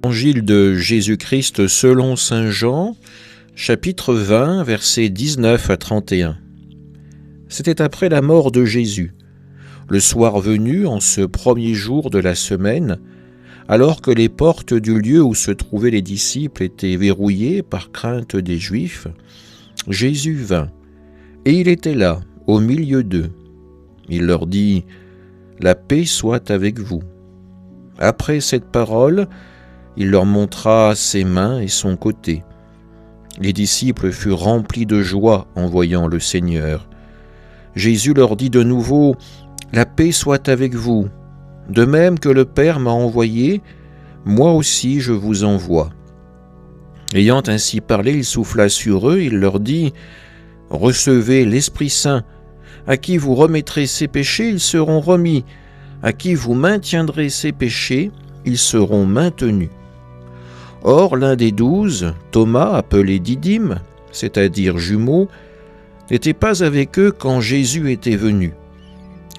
Évangile de Jésus-Christ selon saint Jean, chapitre 20, versets 19 à 31. C'était après la mort de Jésus, le soir venu, en ce premier jour de la semaine, alors que les portes du lieu où se trouvaient les disciples étaient verrouillées par crainte des Juifs, Jésus vint, et il était là, au milieu d'eux. Il leur dit « La paix soit avec vous ». Après cette parole, il leur montra ses mains et son côté. Les disciples furent remplis de joie en voyant le Seigneur. Jésus leur dit de nouveau « La paix soit avec vous. De même que le Père m'a envoyé, moi aussi je vous envoie. » Ayant ainsi parlé, il souffla sur eux, il leur dit « Recevez l'Esprit Saint. À qui vous remettrez ses péchés, ils seront remis. À qui vous maintiendrez ses péchés, ils seront maintenus. » Or, l'un des 12, Thomas, appelé Didyme, c'est-à-dire jumeau, n'était pas avec eux quand Jésus était venu.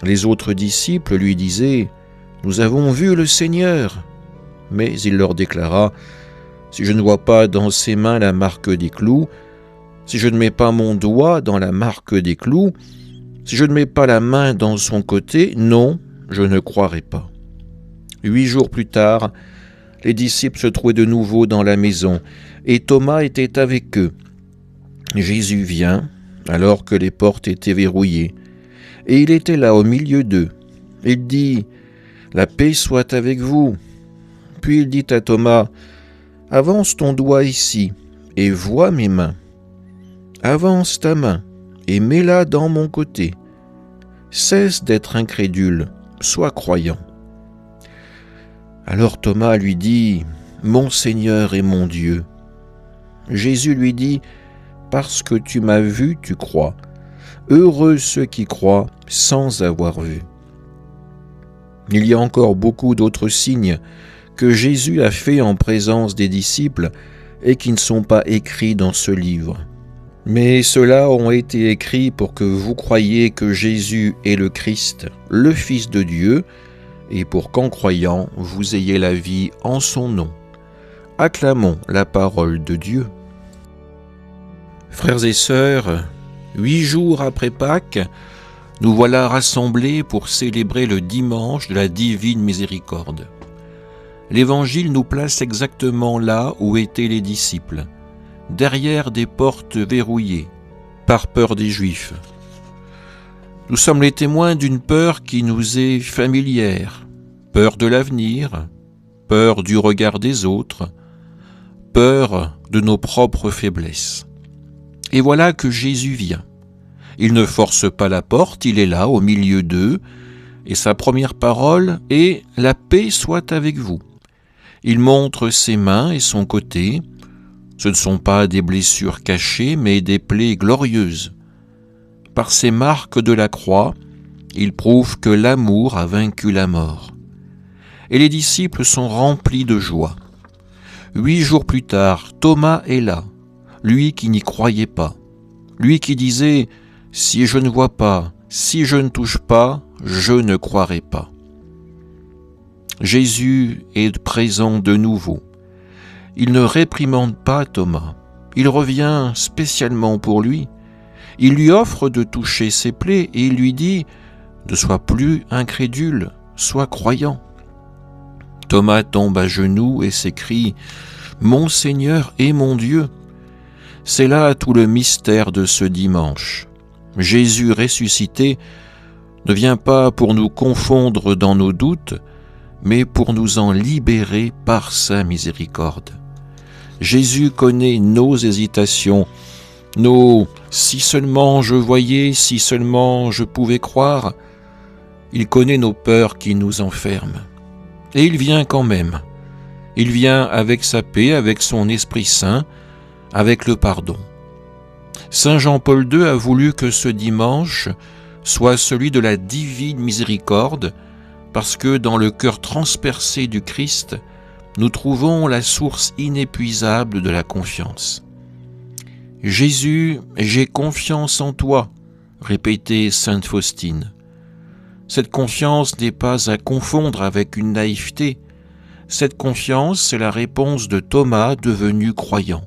Les autres disciples lui disaient « Nous avons vu le Seigneur !» Mais il leur déclara « Si je ne vois pas dans ses mains la marque des clous, si je ne mets pas mon doigt dans la marque des clous, si je ne mets pas la main dans son côté, non, je ne croirai pas. » 8 jours plus tard, les disciples se trouvaient de nouveau dans la maison, et Thomas était avec eux. Jésus vient, alors que les portes étaient verrouillées, et il était là au milieu d'eux. Il dit « La paix soit avec vous. » Puis il dit à Thomas « Avance ton doigt ici, et vois mes mains. Avance ta main, et mets-la dans mon côté. Cesse d'être incrédule, sois croyant. » Alors Thomas lui dit « Mon Seigneur et mon Dieu. » Jésus lui dit « Parce que tu m'as vu, tu crois. Heureux ceux qui croient sans avoir vu. » Il y a encore beaucoup d'autres signes que Jésus a faits en présence des disciples et qui ne sont pas écrits dans ce livre. Mais ceux-là ont été écrits pour que vous croyiez que Jésus est le Christ, le Fils de Dieu, et pour qu'en croyant, vous ayez la vie en son nom. Acclamons la parole de Dieu. Frères et sœurs, 8 jours après Pâques, nous voilà rassemblés pour célébrer le dimanche de la divine miséricorde. L'Évangile nous place exactement là où étaient les disciples, derrière des portes verrouillées, par peur des Juifs. Nous sommes les témoins d'une peur qui nous est familière, peur de l'avenir, peur du regard des autres, peur de nos propres faiblesses. Et voilà que Jésus vient. Il ne force pas la porte, il est là au milieu d'eux, et sa première parole est « La paix soit avec vous ». Il montre ses mains et son côté. Ce ne sont pas des blessures cachées, mais des plaies glorieuses. Par ces marques de la croix, il prouve que l'amour a vaincu la mort. Et les disciples sont remplis de joie. 8 jours plus tard, Thomas est là, lui qui n'y croyait pas, lui qui disait « Si je ne vois pas, si je ne touche pas, je ne croirai pas. » Jésus est présent de nouveau. Il ne réprimande pas Thomas, il revient spécialement pour lui. Il lui offre de toucher ses plaies et il lui dit « Ne sois plus incrédule, sois croyant. » Thomas tombe à genoux et s'écrie « Mon Seigneur et mon Dieu !» C'est là tout le mystère de ce dimanche. Jésus ressuscité ne vient pas pour nous confondre dans nos doutes, mais pour nous en libérer par sa miséricorde. Jésus connaît nos hésitations, nos « si seulement je voyais, si seulement je pouvais croire », il connaît nos peurs qui nous enferment. Et il vient quand même. Il vient avec sa paix, avec son Esprit Saint, avec le pardon. Saint Jean-Paul II a voulu que ce dimanche soit celui de la divine miséricorde, parce que dans le cœur transpercé du Christ, nous trouvons la source inépuisable de la confiance. « Jésus, j'ai confiance en toi », répétait sainte Faustine. Cette confiance n'est pas à confondre avec une naïveté, Cette confiance, c'est la réponse de Thomas devenu croyant.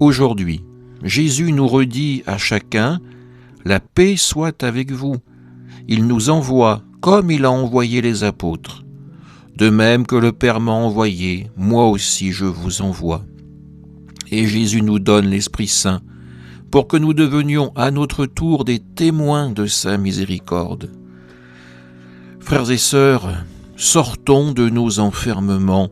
Aujourd'hui, Jésus nous redit à chacun « La paix soit avec vous ». Il nous envoie comme il a envoyé les apôtres. De même que le Père m'a envoyé, moi aussi je vous envoie. Et Jésus nous donne l'Esprit Saint pour que nous devenions à notre tour des témoins de sa miséricorde. Frères et sœurs, sortons de nos enfermements,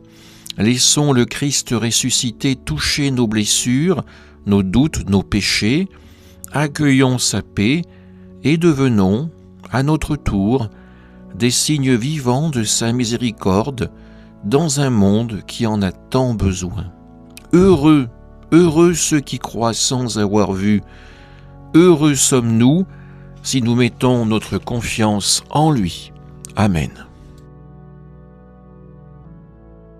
laissons le Christ ressuscité toucher nos blessures, nos doutes, nos péchés, accueillons sa paix et devenons, à notre tour, des signes vivants de sa miséricorde dans un monde qui en a tant besoin. Heureux ceux qui croient sans avoir vu. Heureux sommes-nous si nous mettons notre confiance en lui. Amen.